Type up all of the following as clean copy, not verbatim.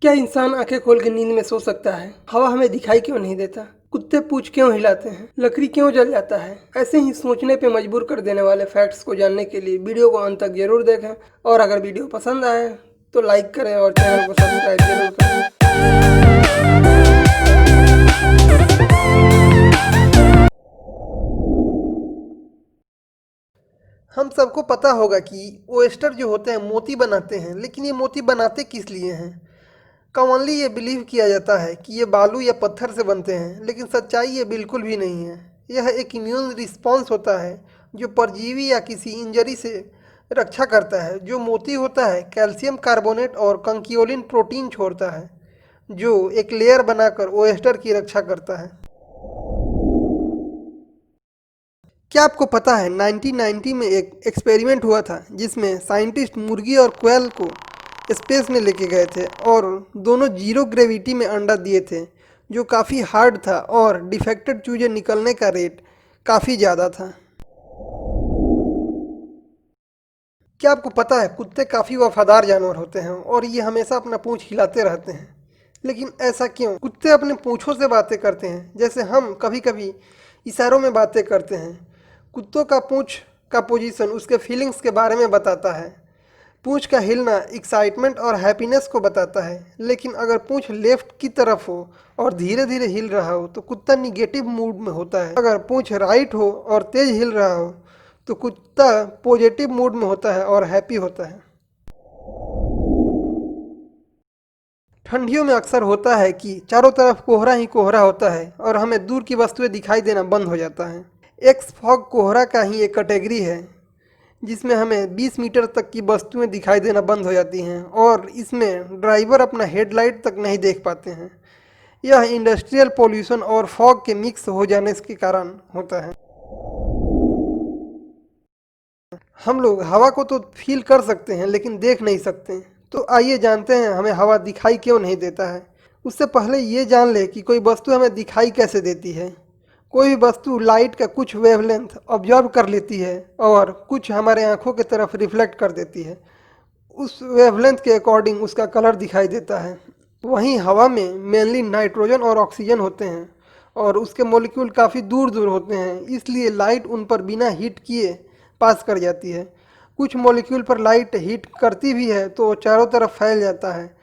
क्या इंसान आंखें खोल के नींद में सो सकता है? हवा हमें दिखाई क्यों नहीं देता? कुत्ते पूंछ क्यों हिलाते हैं? लकड़ी क्यों जल जाता है? ऐसे ही सोचने पे मजबूर कर देने वाले फैक्ट्स को जानने के लिए वीडियो को अंत तक जरूर देखें और अगर वीडियो पसंद आए तो लाइक करें और चैनल को सब्सक्राइब जरूर करें। हम सबको पता होगा कि ओएस्टर जो होते हैं मोती बनाते हैं, लेकिन ये मोती बनाते किस लिए हैं? कॉमनली ये बिलीव किया जाता है कि ये बालू या पत्थर से बनते हैं, लेकिन सच्चाई ये बिल्कुल भी नहीं है। यह एक इम्यून रिस्पॉन्स होता है जो परजीवी या किसी इंजरी से रक्षा करता है। जो मोती होता है कैल्शियम कार्बोनेट और कंकियोलिन प्रोटीन छोड़ता है, जो एक लेयर बनाकर ओएस्टर की रक्षा करता है। क्या आपको पता है 1990 में एक एक्सपेरिमेंट हुआ था जिसमें साइंटिस्ट मुर्गी और क्वेल को स्पेस में लेके गए थे और दोनों जीरो ग्रेविटी में अंडा दिए थे, जो काफ़ी हार्ड था और डिफेक्टेड चूजे निकलने का रेट काफ़ी ज़्यादा था। क्या आपको पता है कुत्ते काफ़ी वफादार जानवर होते हैं और ये हमेशा अपना पूंछ हिलाते रहते हैं? लेकिन ऐसा क्यों? कुत्ते अपने पूंछों से बातें करते हैं, जैसे हम कभी कभी इशारों में बातें करते हैं। कुत्तों का पूंछ का पोजीशन उसके फीलिंग्स के बारे में बताता है। पूंछ का हिलना एक्साइटमेंट और हैप्पीनेस को बताता है, लेकिन अगर पूंछ लेफ्ट की तरफ हो और धीरे धीरे हिल रहा हो तो कुत्ता निगेटिव मूड में होता है। अगर पूंछ राइट हो और तेज हिल रहा हो तो कुत्ता पॉजिटिव मूड में होता है और हैप्पी होता है। ठंडियों में अक्सर होता है कि चारों तरफ कोहरा ही कोहरा होता है और हमें दूर की वस्तुएं दिखाई देना बंद हो जाता है। एक्स फॉग कोहरा का ही एक कैटेगरी है जिसमें हमें 20 मीटर तक की वस्तुएं दिखाई देना बंद हो जाती हैं और इसमें ड्राइवर अपना हेडलाइट तक नहीं देख पाते हैं। यह इंडस्ट्रियल पोल्यूशन और फॉग के मिक्स हो जाने के कारण होता है। हम लोग हवा को तो फील कर सकते हैं लेकिन देख नहीं सकते। तो आइए जानते हैं हमें हवा दिखाई क्यों नहीं देता है। उससे पहले ये जान ले कि कोई वस्तु हमें दिखाई कैसे देती है। कोई भी वस्तु लाइट का कुछ वेवलेंथ ऑब्जर्व कर लेती है और कुछ हमारे आंखों की तरफ रिफ्लेक्ट कर देती है। उस वेवलेंथ के अकॉर्डिंग उसका कलर दिखाई देता है। वहीं हवा में मेनली नाइट्रोजन और ऑक्सीजन होते हैं और उसके मॉलिक्यूल काफ़ी दूर दूर होते हैं, इसलिए लाइट उन पर बिना हीट किए पास कर जाती है। कुछ मॉलिक्यूल पर लाइट हीट करती भी है तो वो चारों तरफ फैल जाता है,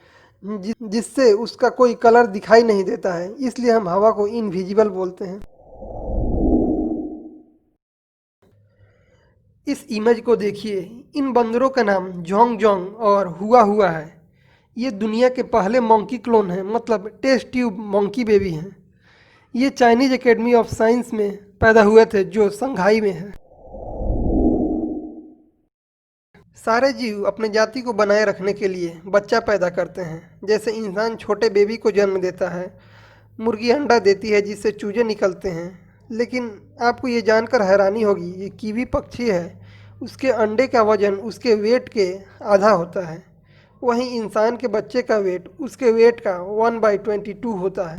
जिससे उसका कोई कलर दिखाई नहीं देता है। इसलिए हम हवा को इनविजिबल बोलते हैं। इस इमेज को देखिए, इन बंदरों का नाम जोंग जोंग और हुआ हुआ है। ये दुनिया के पहले मंकी क्लोन हैं, मतलब टेस्ट ट्यूब मंकी बेबी हैं। ये चाइनीज एकेडमी ऑफ साइंस में पैदा हुए थे जो संघाई में है। सारे जीव अपने जाति को बनाए रखने के लिए बच्चा पैदा करते हैं। जैसे इंसान छोटे बेबी को जन्म देता है, मुर्गी अंडा देती है जिससे चूजे निकलते हैं। लेकिन आपको ये जानकर हैरानी होगी, ये कीवी पक्षी है, उसके अंडे का वजन उसके वेट के आधा होता है। वहीं इंसान के बच्चे का वेट उसके वेट का 1/22 होता है।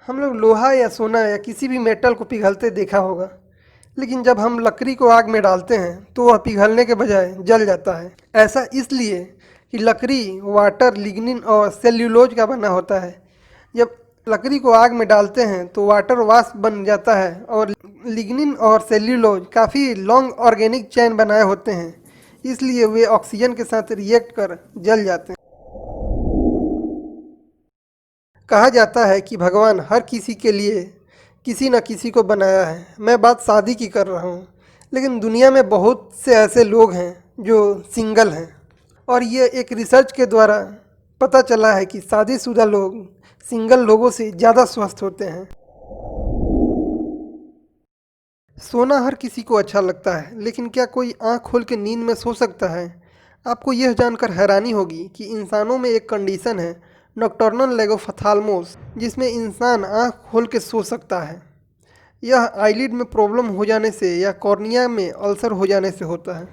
हम लोग लोहा या सोना या किसी भी मेटल को पिघलते देखा होगा, लेकिन जब हम लकड़ी को आग में डालते हैं तो वह पिघलने के बजाय जल जाता है। ऐसा इसलिए कि लकड़ी वाटर, लिग्निन और सेल्यूलोज का बना होता है। जब लकड़ी को आग में डालते हैं तो वाटर वाष्प बन जाता है और लिग्निन और सेल्यूलोज काफ़ी लॉन्ग ऑर्गेनिक चेन बनाए होते हैं, इसलिए वे ऑक्सीजन के साथ रिएक्ट कर जल जाते हैं। कहा जाता है कि भगवान हर किसी के लिए किसी न किसी को बनाया है। मैं बात शादी की कर रहा हूँ, लेकिन दुनिया में बहुत से ऐसे लोग हैं जो सिंगल हैं और ये एक रिसर्च के द्वारा पता चला है कि शादीशुदा लोग सिंगल लोगों से ज़्यादा स्वस्थ होते हैं। सोना हर किसी को अच्छा लगता है, लेकिन क्या कोई आँख खोल के नींद में सो सकता है? आपको यह जानकर हैरानी होगी कि इंसानों में एक कंडीशन है, नॉकटर्नल लेगोफथाल्मोस, जिसमें इंसान आँख खोल के सो सकता है। यह आईलिड में प्रॉब्लम हो जाने से या कॉर्निया में अल्सर हो जाने से होता है।